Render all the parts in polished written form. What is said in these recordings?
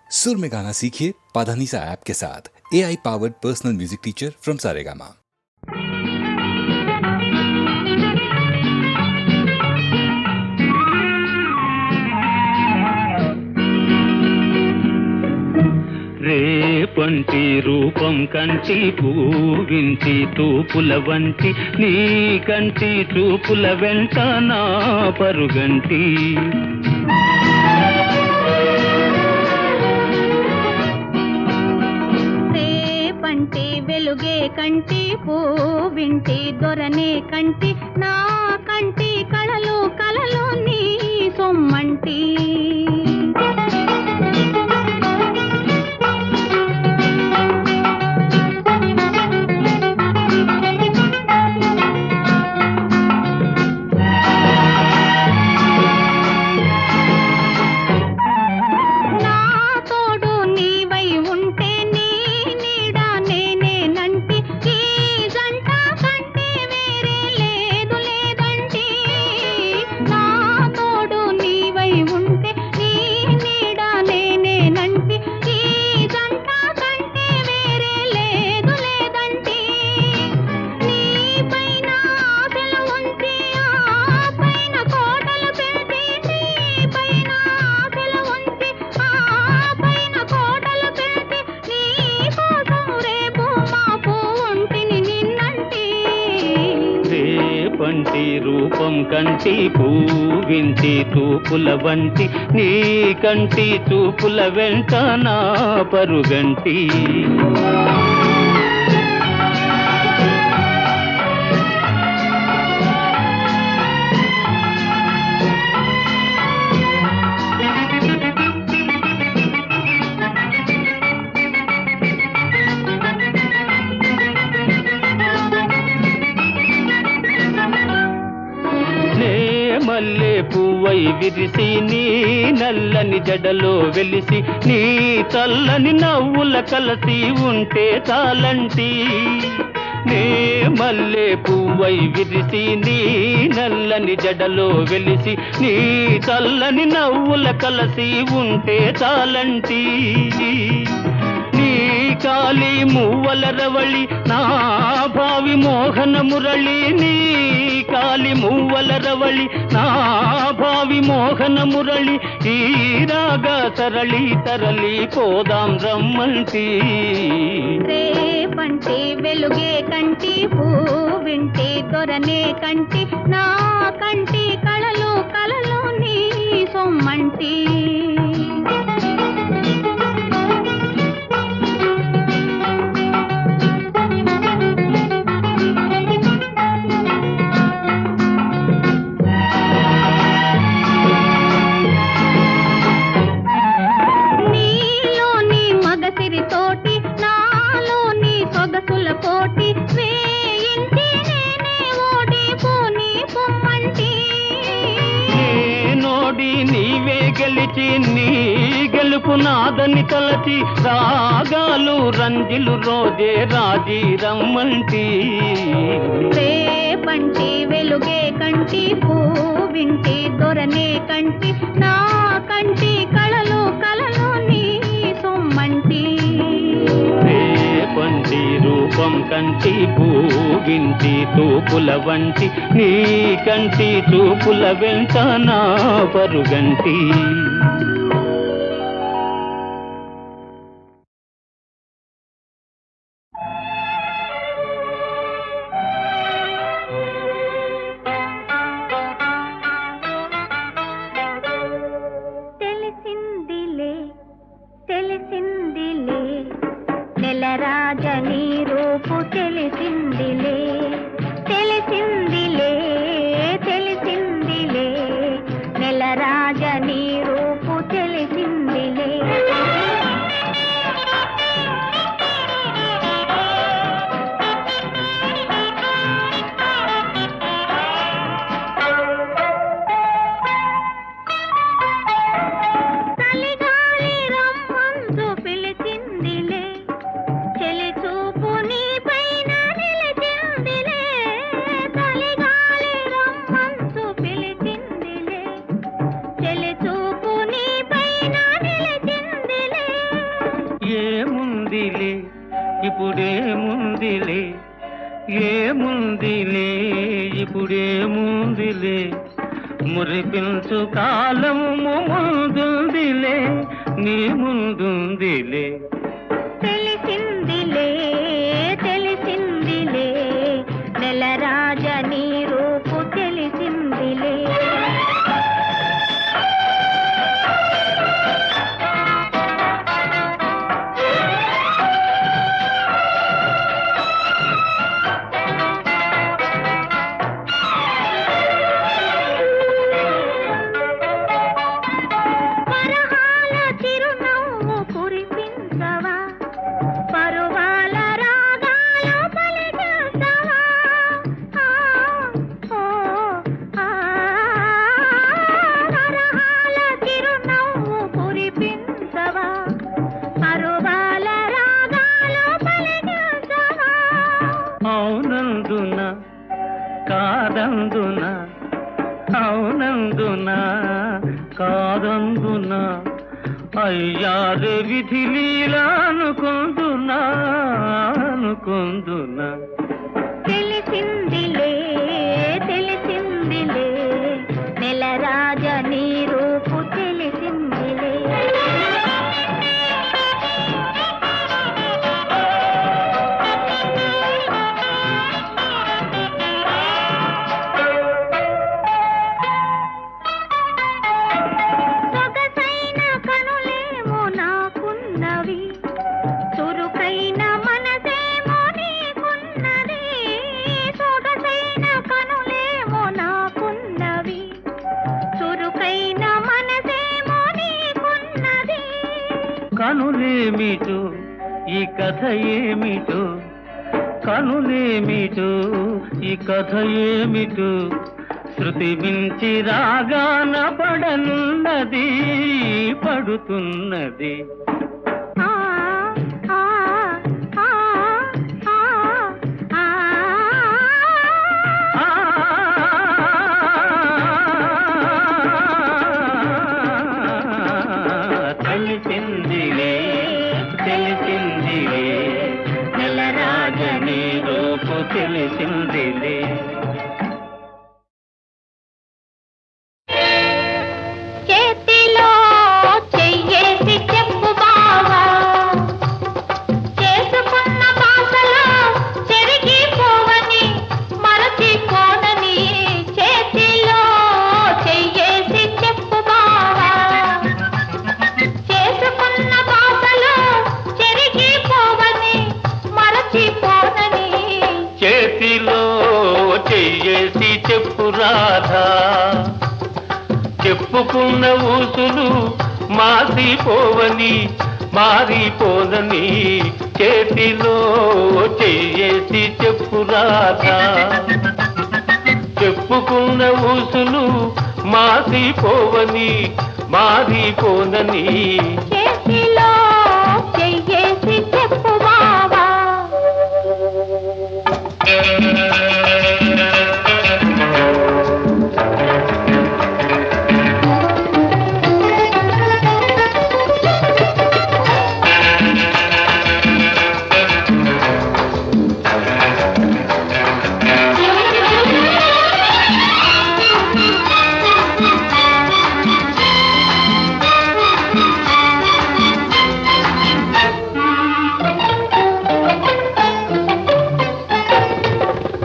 सुर में गाना सीखिए पाधानीसा ऐप के साथ। AI powered personal music teacher from Saregama. రేపంటి రూపం కంటి పూవింటి తూపుల వంటి నీ కంటి చూపుల వెంట నా పరుగంటి రేపంటి వెలుగే కంటి పూవింటి దొరనే కంటి నా కంటి కళలు కళలు నీ సొమ్మంటి రూపం కంటి పూవింటి తూపుల వంటి నీ కంటి చూపుల వెంట నా పరుగంటి మల్లె పువ్వై విరిసి నీ నల్లని జడలో వెలిసి నీ చల్లని నవ్వుల కలసి ఉంటే చాలంటి నే మల్లె పువ్వై విరిసి నీ నల్లని జడలో వెలిసి నీ చల్లని నవ్వుల కలసి ఉంటే చాలంటి నీ కాలి మువ్వల రవళి నా భావి మోహన మురళి నీ కాలి మువ్వల రవళి నా భావి మోహన మురళి ఈ రాగా సరళి తరలి పోదాం రమ్మంటి రేపంటి వెలుగే కంటి పూవింటి దొరనే కంటి నా కంటి కళలు కళలు నీ సొమ్మంటి నీవే గెలిచి నీ గెలుపు నాదని తలచి రాగాలు రంజిలు రోజే రాజీ రమ్మంటి రేపంటి వెలుగే కంటి పూవింటి దొరనే కంటి నా కంటి కళలు కళలు నీ సొమ్మంటి రేపంటి రూపం కంటి పూవింటి తూపుల వంటి నీ కంటి చూపుల వెంట నా పరుగంటి తెలిసిందిలే తెలిసిందిలే నెలరాజని రూపు తెలిసిందిలే తెలిసిందిలే తెలిసిందిలే నెలరాజని రూపు తెలిసిందిలే చలిగాలి రమ్మందు పిలిచిందిలే చెలి ఏముందిలే ఇప్పుడేముందిలే ఏముందిలే ఇప్పుడేముందిలే మురిపించు కాలము ముందుందిలే నీ ముందుందిలే తెలిసిందిలే తెలిసిందిలే నెలరాజ నీ రూపు తెలిసిందిలే వరహాల చిరునవ్వు కురిపించవా పరువాల రాగాలు పలికించవా వరహాల చిరునవ్వు కురిపించవా పరువాల రాగాలు పలికించవా అవునందున కాదందున అవునందున కాదందున అయ్యారు విధి లీలా అనుకుందునా అనుకుందునా తెలిసిందిలే తెలిసిందిలే నెలరాజ నీ రూపు తెలిసిందిలే సొగసైన కనులేమో నాకున్నవి చురుకైన మనసేమో నీకున్నది సొగసైన కనులేమో నాకున్నవి చురుకైన మనసేమో నీకున్నది కనులేమిటో ఈ కథ ఏమిటో కనులేమిటో ఈ కథ ఏమిటో శృతి మించి రాగాన పడనున్నది పడుతున్నది ఆ ఆ ఆ ఆ ఆ తెలిసిందిలే తెలిసిందిలే నెలరాజని రూపు తెలిసిందిలే చేతిలో చెయ్యేసి చెప్పు బావా చేసుకున్న బాసలో చెరిగిపోవని మరచిపోనని చేతిలో చెయ్యేసి చెప్పు బావా చేసుకున్న బాసలో చెరిగిపోవని మరచిపోనని చేతిలో చెయ్యేసి చెప్పు రాధా చెప్పుకున్న ఊసులు మాసిపోవని మారిపోదని చేతిలో చెయ్యేసి చెప్పు రాధా చెప్పుకున్న ఊసులు మాసిపోవని మారిపోనని చేతిలో చెయ్యేసి చెప్పు బావా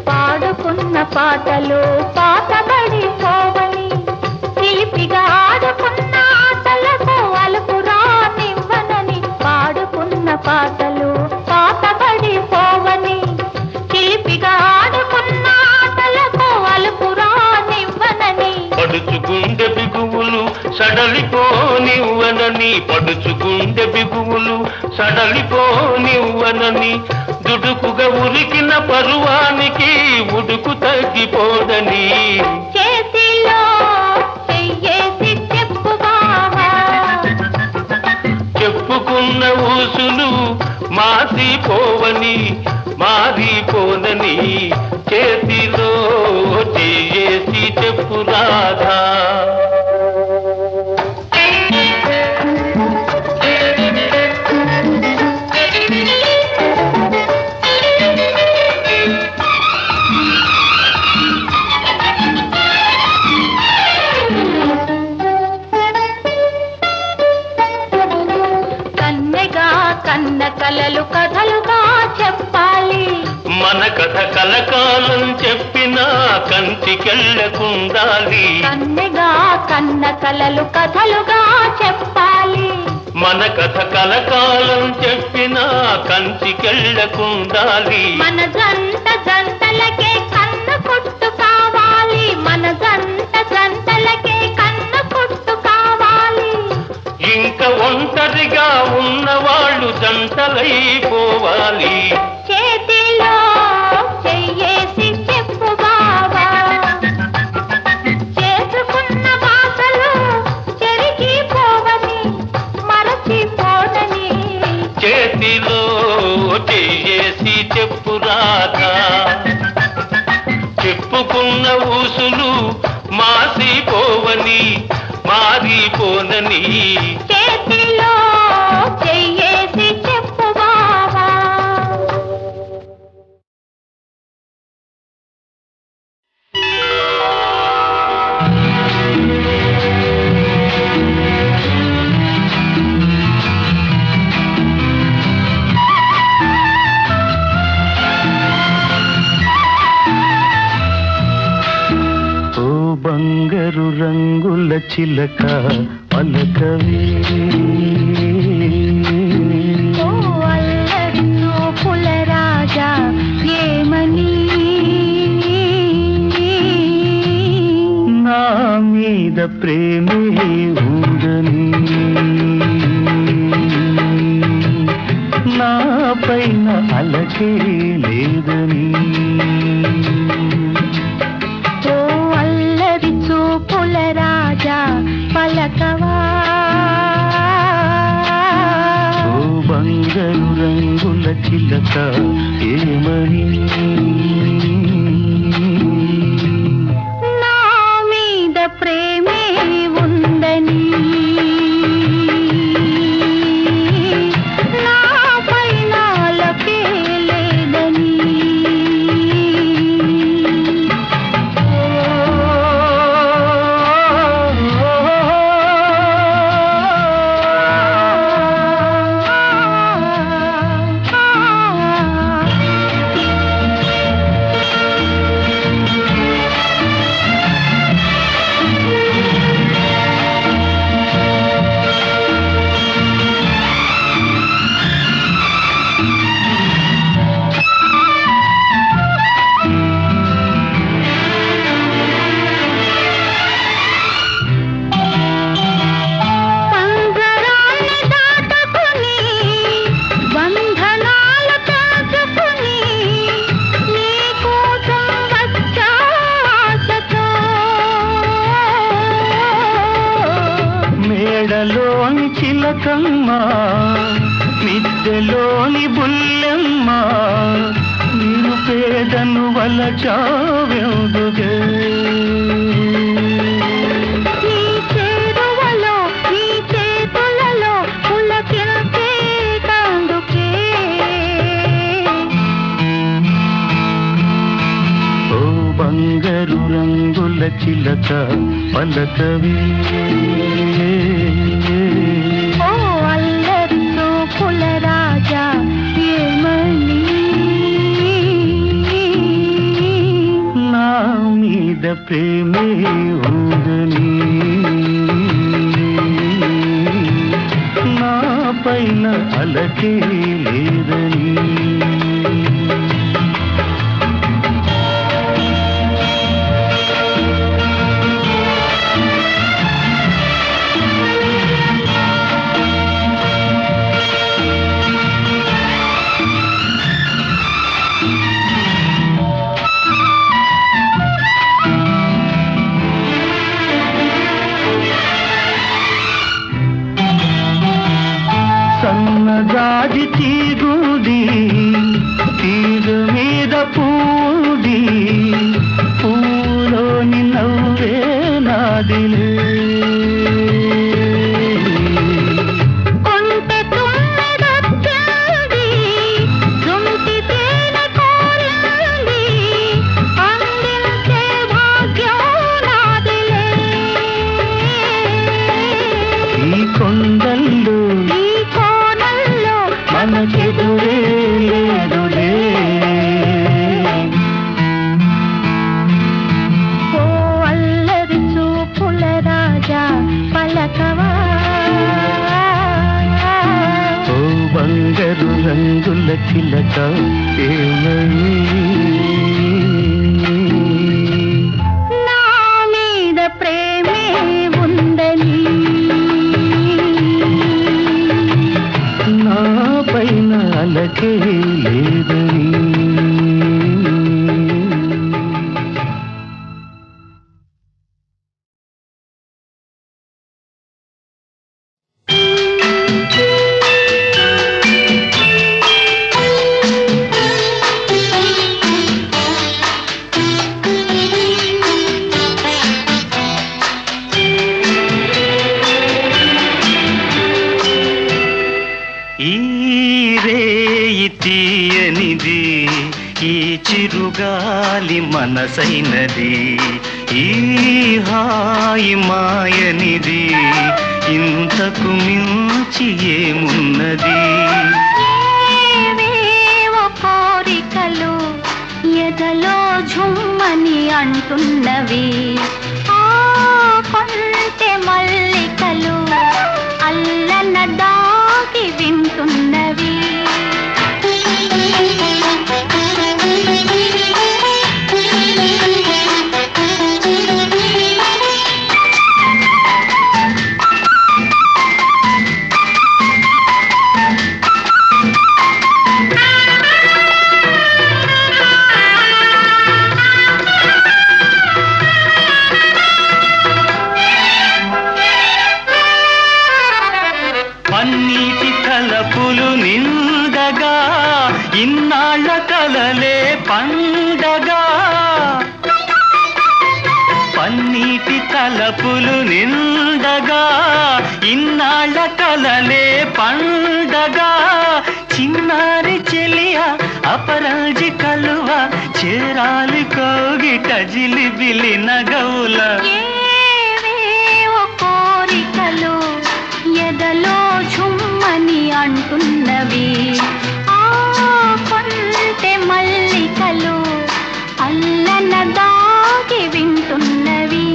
పాడుకున్న పాటలు పాతబడిపోవని చిలిపిగా ఆడుకున్న ఆటలకు అలుపు రానివ్వనని పాడుకున్న పాటలు పాతబడిపోవని చిలిపిగా ఆడుకున్న ఆటలకు అలుపు రానివ్వనని పడుచుకుండే బిగువులు సడలిపోనివ్వనని పడుచుకుండే బిగువులు సడలిపోనివ్వనని దుడుకుగా ఉరికిన పరువానికి ఉడుకు తగ్గిపోదని చేతిలో చెయ్యేసి చెప్పు బావా చెప్పుకున్న ఊసులు మాసిపోవని మారిపోనని చేతిలో చెయ్యేసి చెప్పు రాధా కన్నెగా కన్న కలలు కథలుగా చెప్పాలి. మన కథ కలకాలం చెప్పినా కంచికెళ్ళకుండాలి. కన్నెగా కన్న కలలు కథలుగా చెప్పాలి. మన కథ కలకాలం చెప్పినా కంచికెళ్ళకుండాలి. మన జంట జంటలకే కన్ను కొట్టు కావాలి. మన జంట జంటలకే కన్ను కొట్టు కావాలి. ఇంకా ఒంటరిగా ఉన్నవాళ్ళు జంటలైపోవాలి. చేతిలో చెయ్యేసి చెప్పు బావా, చేసుకున్న బాసలు చెరిగిపోవని మరచిపోనని. చేతిలో చెయ్యేసి చెప్పు రాధా, చెప్పుకున్న ఊసులు మాసిపోవని మారిపోనని. చేతిలో చెయ్యేసి చెప్పు బావా. ఓ బంగారు రంగుల చిలక పలకవే, ఓ అల్లరి నోపుల రాజా ఏమని. నా మీద ప్రేమే ఉందని, నా పైన అలకే లేదని. ఓ అల్లరి చూపుల రాజా పలకవా. ఓ బంగారు రంగుల చిలక ఏమని. నా మీద ప్రేమే ఉందని, నా పైన అలకే లేదని. పంజరాన్ని దాటుకుని బంధనాలు తెంచుకుని నీ కోసం వచ్చా ఆశతో. మేడలోని చిలకమ్మ, మిద్దెలోని బుల్లెమ్మ, నేను పేదను వలచావెందుకే. నీ చేరువలో నీ చేతులలో పులకించే కందుకే. ఓ బంగారు రంగుల చిలక పలకవే, ఓ అల్లరి చూపుల రాజా ఏమని. నా మీద ప్రేమే ఉందని, నా పైన అలకే లేదని. సన్నజాజి తీగుది, తీగ మీద పూది, పూలోని నవ్వే నాదిలే. కొంటె తుమ్మెదొచ్చింది, జుంటి తేనె కోరింది, అందించే భాగ్యం నాదిలే. ఈ కొండల్లో ఈ కోనల్లో మనకెదురే లేదులే. ఓ అల్లరి చూపుల రాజా పలకవా, ఓ బంగారు రంగుల చిలక ఏమని. నా మీద ప్రేమే ఉందని, నా పైన అలకే లేదని. ఈ రేయి తీయనిది, ఈ చిరుగాలి మనసైనది, ఈ హాయి మాయనిది, ఇంతకు మించి ఏమున్నది. ఏవేవో కోరికలు ఎదలో ఝుమ్మని అంటున్నవి, ఆ కొంటె మల్లికలు అల్లన దాగి వింటున్నవి. పన్నీటి తలపులు నిండగా, ఇన్నాళ్ళ కలలే పండగా. పన్నీటి తలపులు నిండగా, ఇన్నాళ్ళ కలలే పండగా. చిన్నారి చెలియ అపరాజి కలువ, చేరాలి కోగిట జిలిబిలి నగవుల. ఏవేవో కోరికలు ఎదలో ఝుమ్మని అంటున్నవి, ఆ కొంటె మల్లికలు అల్లన దాగి వింటున్నవి.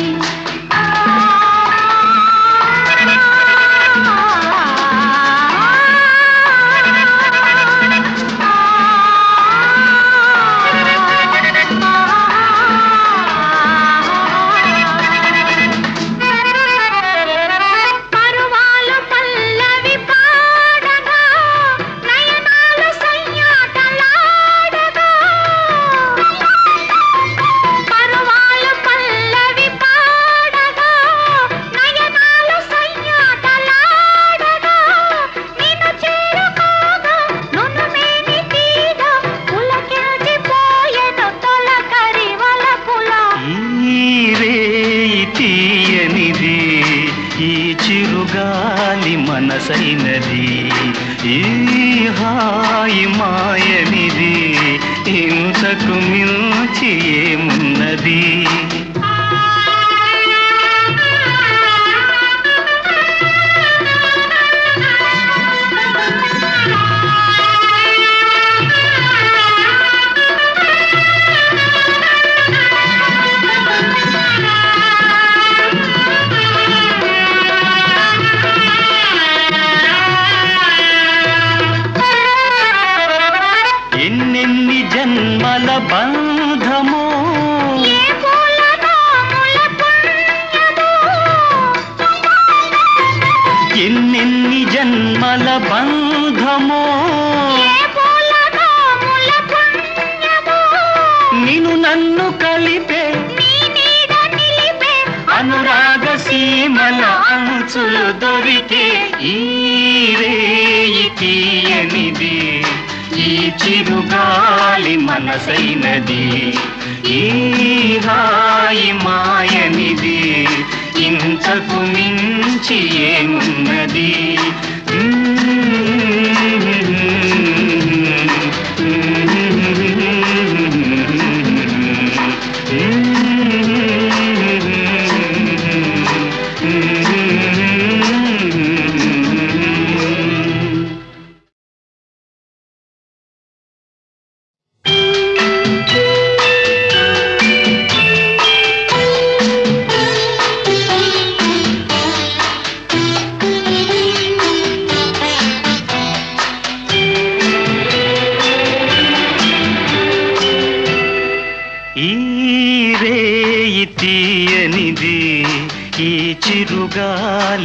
పరువాలు పల్లవి పాడగా, నయనాలు సయ్యాటలాడగా. పరువాలు పల్లవి పాడగా, నయనాలు సయ్యాటలాడగా. నిన్ను చేరుకోగా నునుమేని తీగ, పులకించిపోయెను తొలకరి వలపుల. ఈ రేయి తీయనిది, ఈ చిరుగాలి మనసైనది, ఈ హాయి మాయనిది, ఇంతకు మించి ఏమున్నది. ఎన్నెన్ని జన్మల బంధమో, ఏ పూలనోముల పుణ్యమో, ఎన్నెన్ని జన్మల బంధమో. ఏ పూలనోముల పుణ్యమో. నిన్ను నన్ను కలిపే నీ నీడ నిలిపే అనురాగ సీమల అంచులు దొరికే. ఈ రేయి తీయనిది, ఈ చిరుగాలి మనసైనది, ఈ హాయి మాయనిది, ఇంతకు మించి ఏమున్నది.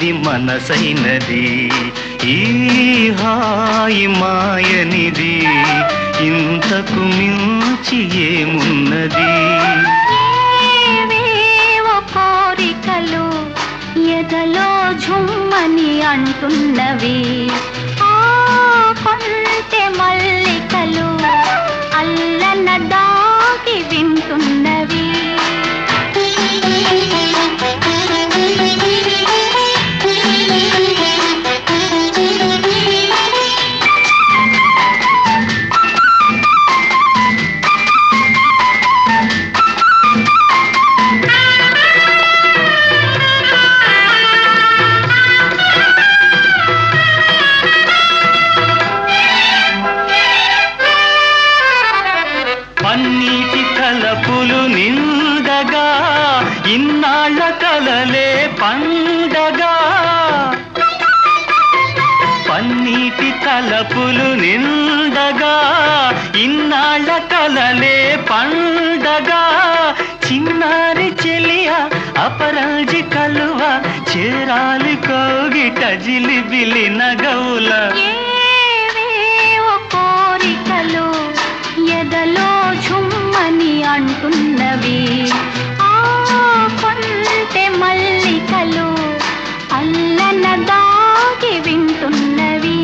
గాలి మనసైనది ఈ హాయి మాయనిది ఇంతకు మించి ఏమున్నది ఏవేవో కోరికలు ఎదలో ఝుమ్మని అంటున్నవి ఆ కొంటె మల్లికలు అల్లన దాగి వింటున్నవి పన్నీటి తలపులు నిండగా ఇన్నాళ్ళ కలలే పండగా పన్నీటి తలపులు నిండగా ఇన్నాళ్ళ కలలే పండగా చిన్నారి చెలియ అపరాజి కలువ చేరాలి కోగిట జిలిబిలి నగవుల ఏవేవో కోరికలు ఎదలో ఝుమ్మని అంటున్నవి ఆ కొంటె మల్లికలు అల్లన దాగి వింటున్నవి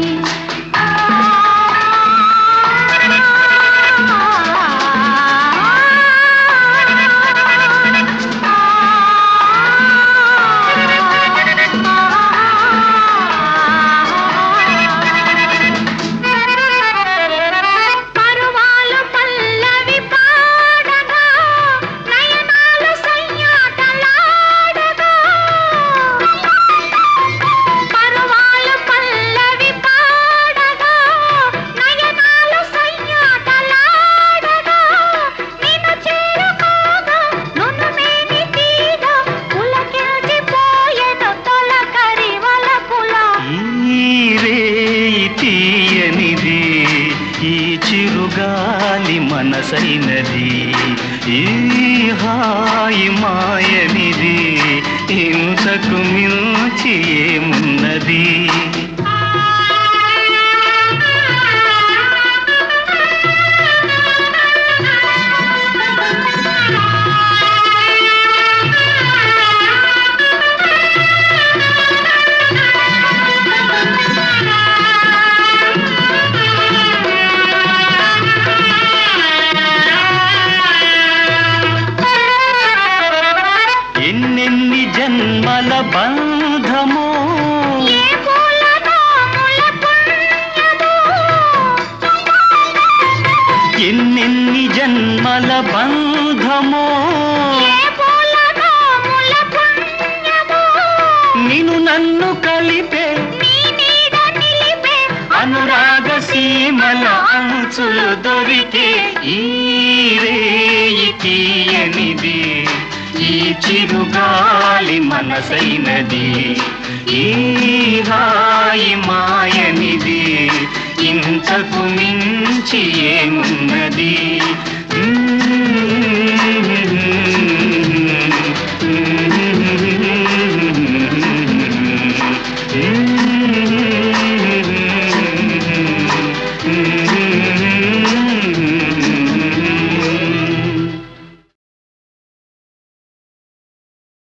పరువాలు పల్లవి పాడగా నయనాలు సయ్యాటలాడగా పరువాలు పల్లవి పాడగా నయనాలు సయ్యాటలాడగా నిన్ను చేరుకోగా నునుమేని తీగ పులకించిపోయెను తొలకరి వలపుల ఈ రేయి తీయనిది ఈ చిరుగాలి మనసైనది ఈ హాయి మాయనిది ఇంతకు మించి ఏమున్నది ఎన్నెన్ని జన్మల బంధమో ఏ పూలనో ముల పుణ్యమో ఎన్నెన్ని జన్మల బంధమో ఏ పూలనో ముల పుణ్యమో నిన్ను నన్ను కలిపే నీ నీడ నిలిపే అనురాగ సీమల అంచులు దొరికే ఈ రేయి తీయనిది ఈ చిరుగాలి మనసైనది ఈ హాయి మాయనిది ఇంతకు మించి ఏమున్నది